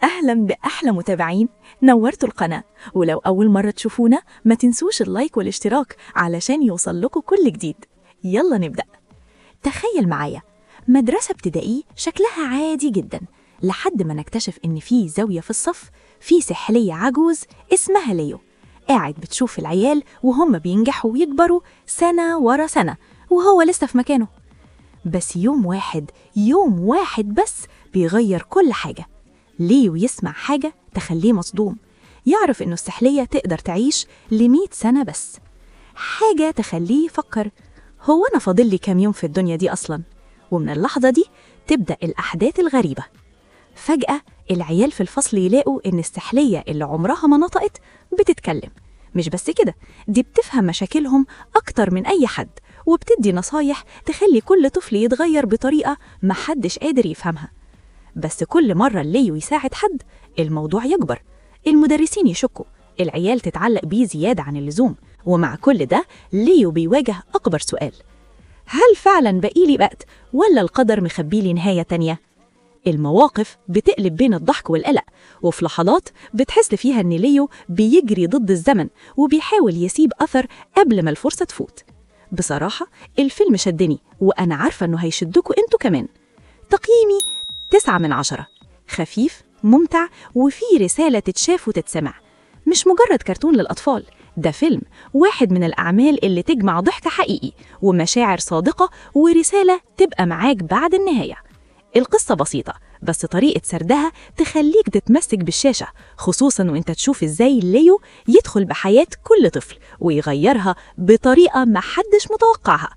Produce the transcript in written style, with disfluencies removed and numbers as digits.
أهلا بأحلى متابعين، نورتوا القناة. ولو أول مرة تشوفونا ما تنسوش اللايك والاشتراك علشان يوصل لكم كل جديد. يلا نبدأ. تخيل معايا مدرسة ابتدائية شكلها عادي جدا، لحد ما نكتشف إن في زاوية في الصف في سحلية عجوز اسمها ليو، قاعد بتشوف العيال وهم بينجحوا ويكبروا سنة ورا سنة وهو لسه في مكانه. بس يوم واحد بس بيغير كل حاجة. ليو يسمع حاجة تخليه مصدوم، يعرف إنه السحلية تقدر تعيش ل100 سنة بس. حاجة تخليه يفكر، هو أنا فاضل لي كام يوم في الدنيا دي أصلاً؟ ومن اللحظة دي تبدأ الأحداث الغريبة. فجأة العيال في الفصل يلاقوا إن السحلية اللي عمرها ما نطقت بتتكلم. مش بس كده، دي بتفهم مشاكلهم أكتر من أي حد، وبتدي نصايح تخلي كل طفل يتغير بطريقة محدش قادر يفهمها. بس كل مرة ليو يساعد حد الموضوع يكبر، المدرسين يشكوا، العيال تتعلق بيه زيادة عن اللزوم. ومع كل ده ليو بيواجه أكبر سؤال: هل فعلا بقيلي وقت ولا القدر مخبيلي نهاية تانية؟ المواقف بتقلب بين الضحك والقلق، وفي لحظات بتحس فيها إن ليو بيجري ضد الزمن وبيحاول يسيب أثر قبل ما الفرصة تفوت. بصراحة الفيلم شدني، وأنا عارفة إنه هيشدكوا أنتوا كمان. تقييمي 9/10، خفيف ممتع وفيه رسالة تتشاف وتتسمع، مش مجرد كرتون للأطفال. ده فيلم واحد من الأعمال اللي تجمع ضحك حقيقي ومشاعر صادقة ورسالة تبقى معاك بعد النهاية. القصة بسيطة بس طريقة سردها تخليك تتمسك بالشاشة، خصوصاً وانت تشوف ازاي ليو يدخل بحياة كل طفل ويغيرها بطريقة محدش متوقعها.